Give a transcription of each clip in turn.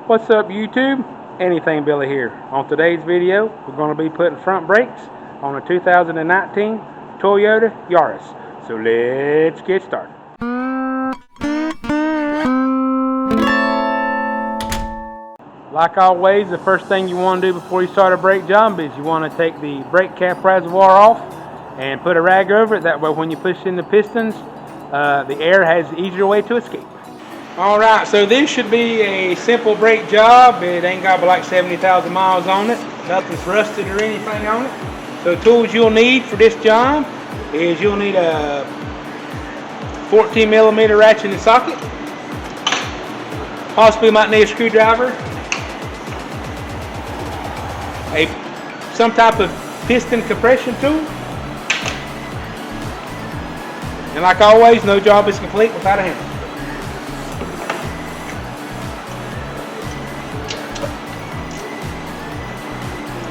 What's up YouTube? Anything Billy here. On today's video, we're going to be putting front brakes on a 2019 Toyota Yaris. So let's get started. Like always, the first thing you want to do before you start a brake job is you want to take the brake cap reservoir off and put a rag over it. That way when you push in the pistons, the air has an easier way to escape. Alright, so this should be a simple brake job. It ain't got but like 70,000 miles on it. Nothing's rusted or anything on it. So the tools you'll need for this job is you'll need a 14 millimeter ratchet and socket. Possibly might need a screwdriver. Some type of piston compression tool. And like always, no job is complete without a hammer.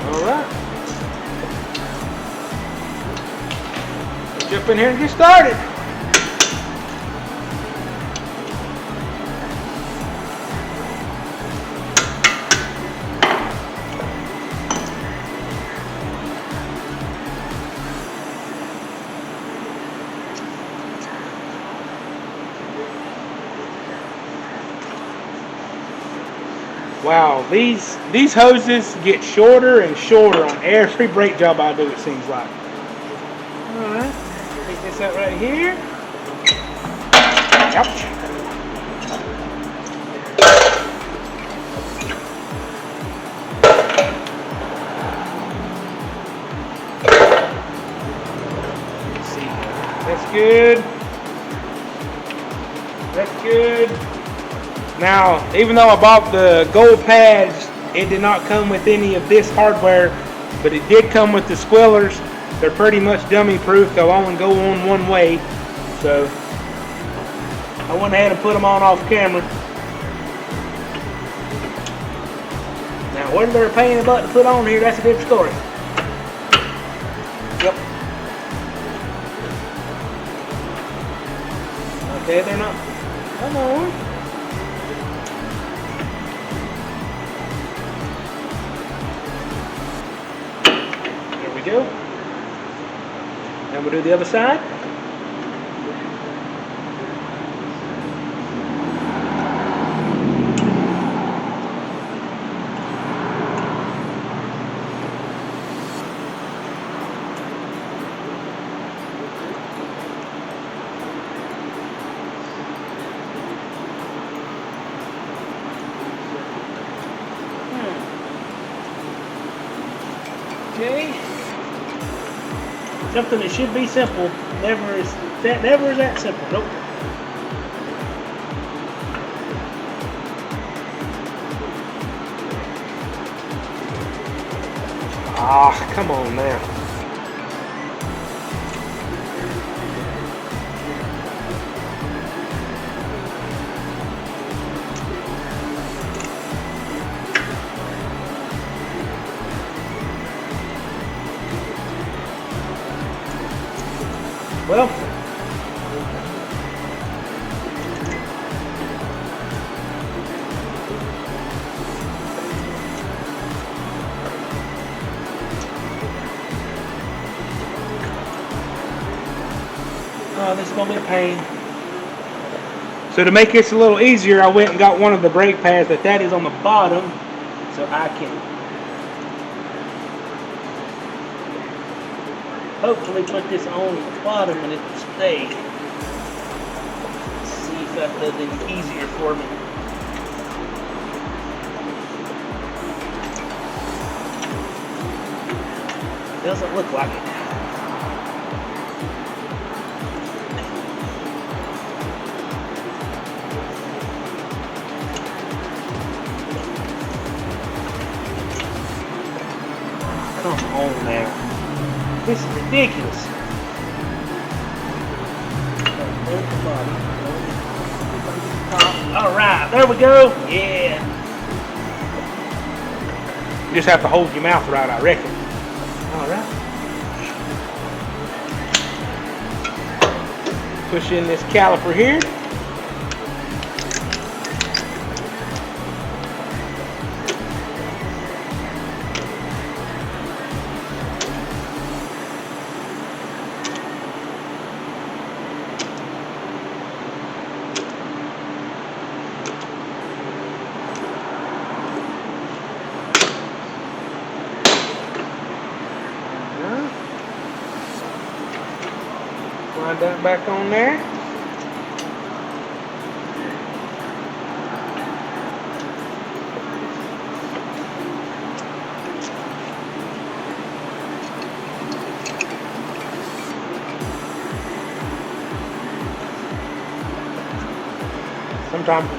Alright. Let's jump in here and get started. Wow, these hoses get shorter and shorter on every brake job I do, it seems like. Alright, take this out right here. Ouch. Let's see. That's good. That's good. Now, even though I bought the gold pads, it did not come with any of this hardware, but it did come with the squillers. They're pretty much dummy proof. They'll only go on one way. So I went ahead and put them on off camera. Now, whether they're a pain in the butt to put on here, that's a different story. Yep. Okay, they're not. Come on. Go. And we'll do the other side. Okay. Something that should be simple never is that simple. Nope. Ah, come on now. Well, oh, this is going to be a pain. So to make this a little easier, I went and got one of the brake pads that is on the bottom, so I can hopefully put this on the bottom and it will stay. Let's see if that does any easier for me. Doesn't look like it. Come on now. This is ridiculous. Alright, there we go. Yeah. You just have to hold your mouth right, I reckon. Alright. Push in this caliper here. Slide that back on there.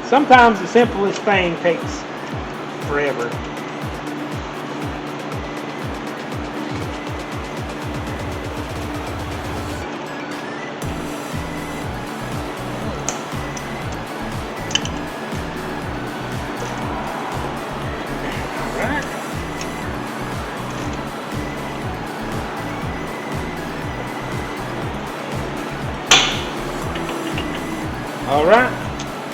Sometimes the simplest thing takes forever. All right,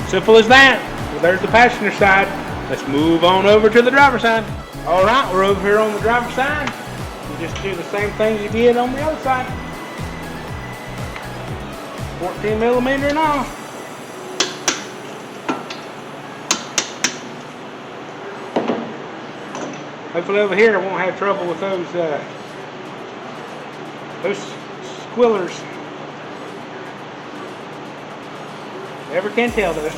simple as that. Well, there's the passenger side. Let's move on over to the driver's side. All right, we're over here on the driver's side. You just do the same thing you did on the other side. 14 millimeter and all. Hopefully over here I won't have trouble with those squillers. Never can tell though.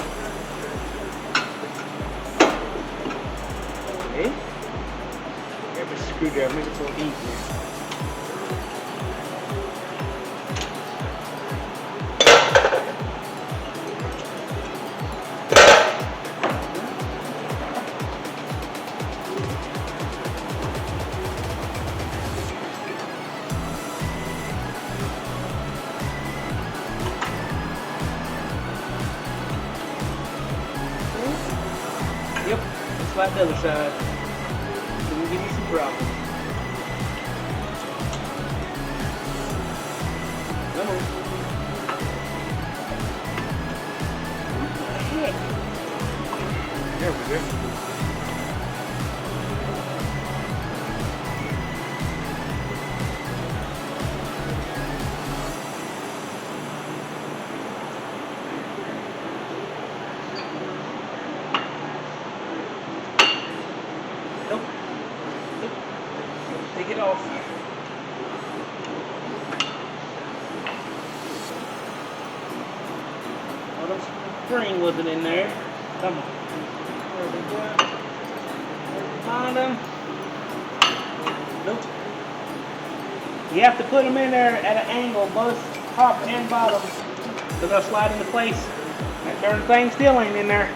Okay. Grab a screwdriver, make it a little easier. Yep, just like the other side. So we'll give you some problems. Come on. There we go. Take it off. Oh, the spring wasn't in there. Come on. There we go. Find them. Nope. You have to put them in there at an angle, both top and bottom, so they'll slide into place. That darn thing still ain't in there.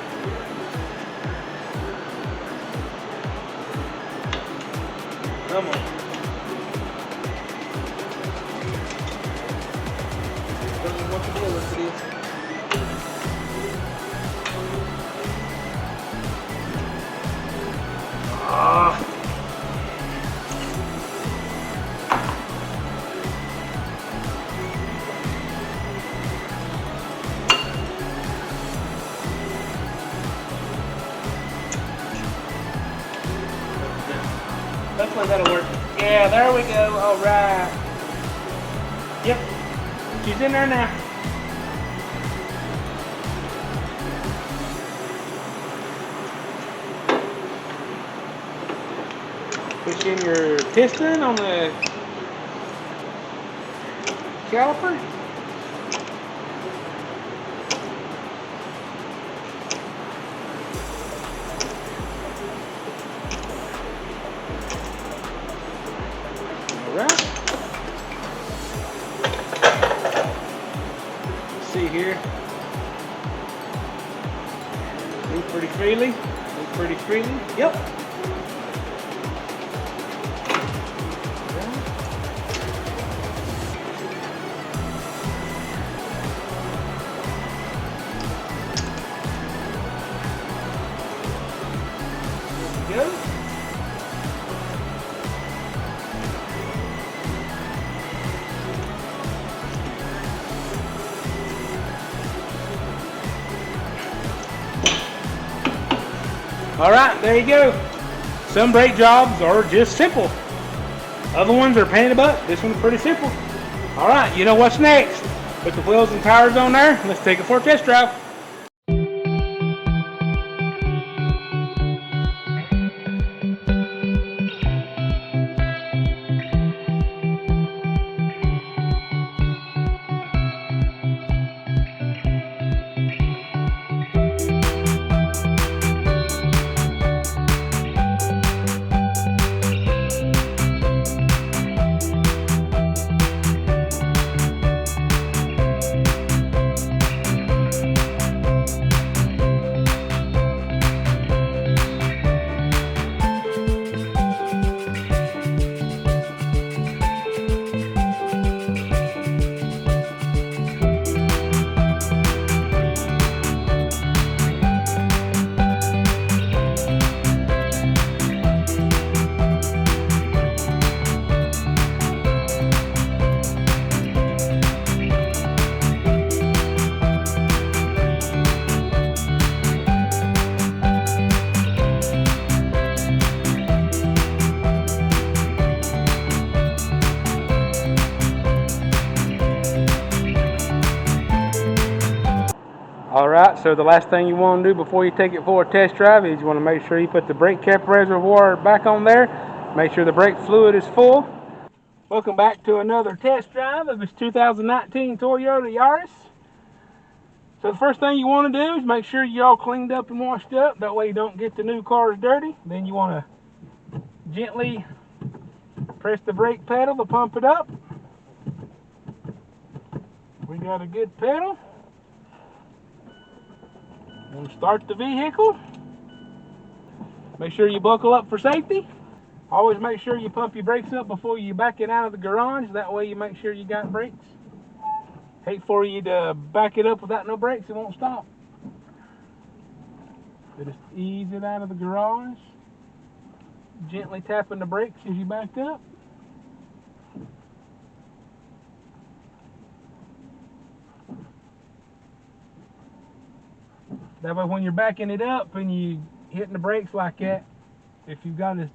Come on. Don't know what to do with this. Ah. Hopefully that'll work. Yeah, there we go. All right. Yep. She's in there now. Push in your piston on the caliper. Alright. See here. Move pretty freely. Move pretty freely. Yep. There we go. All right, there you go. Some brake jobs are just simple. Other ones are a pain in the butt. This one's pretty simple. All right, you know what's next. Put the wheels and tires on there. Let's take it for a test drive. So the last thing you want to do before you take it for a test drive is you want to make sure you put the brake cap reservoir back on there. Make sure the brake fluid is full. Welcome back to another test drive of this 2019 Toyota Yaris. So the first thing you want to do is make sure you're all cleaned up and washed up. That way you don't get the new cars dirty. Then you want to gently press the brake pedal to pump it up. We got a good pedal. We'll start the vehicle. Make sure you buckle up for safety. Always make sure you pump your brakes up before you back it out of the garage. That way you make sure you got brakes. Hate for you to back it up without no brakes, it won't stop. So just ease it out of the garage. Gently tapping the brakes as you back up. That way when you're backing it up and you hitting the brakes like that, if you've got a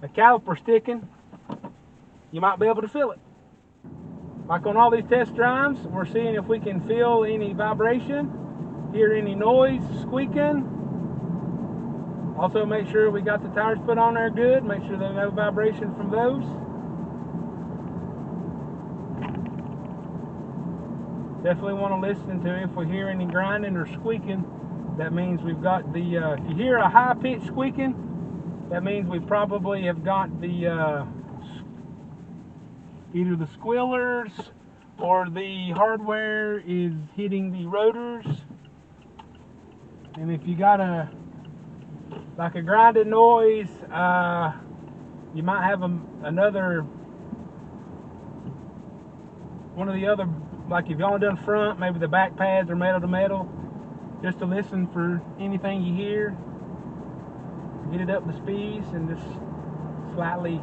caliper sticking, you might be able to feel it. Like on all these test drives, we're seeing if we can feel any vibration, hear any noise, squeaking. Also make sure we got the tires put on there good, make sure there's no vibration from those. Definitely want to listen to if we hear any grinding or squeaking. That means we've got the, if you hear a high-pitched squeaking, that means we probably have got the, either the squealers or the hardware is hitting the rotors. And if you got like a grinding noise, you might have another, one of the other, like if y'all done front, maybe the back pads are metal to metal, just to listen for anything you hear. Get it up to speeds and just slightly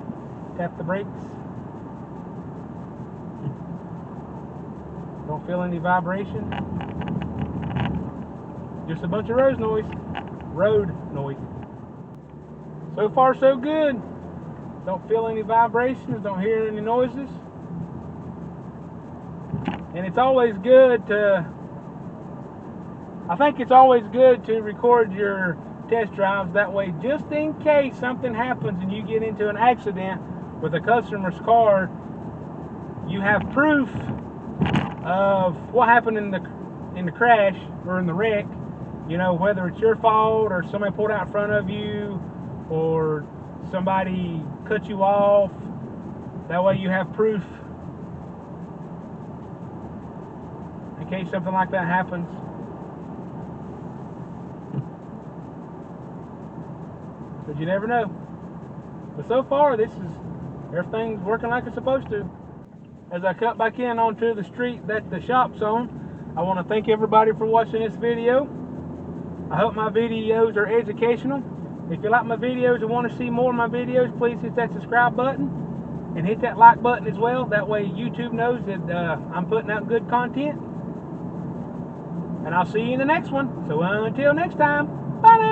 tap the brakes. Don't feel any vibration. Just a bunch of road noise. So far so good. Don't feel any vibrations, don't hear any noises. And it's always good to, I think it's always good to record your test drives. That way, just in case something happens and you get into an accident with a customer's car, you have proof of what happened in the crash or in the wreck. You know, whether it's your fault or somebody pulled out in front of you or somebody cut you off. That way you have proof in case something like that happens. But you never know. But so far, everything's working like it's supposed to. As I cut back in onto the street that the shop's on, I want to thank everybody for watching this video. I hope my videos are educational. If you like my videos and want to see more of my videos, please hit that subscribe button and hit that like button as well. That way YouTube knows that I'm putting out good content. And I'll see you in the next one. So until next time, bye now.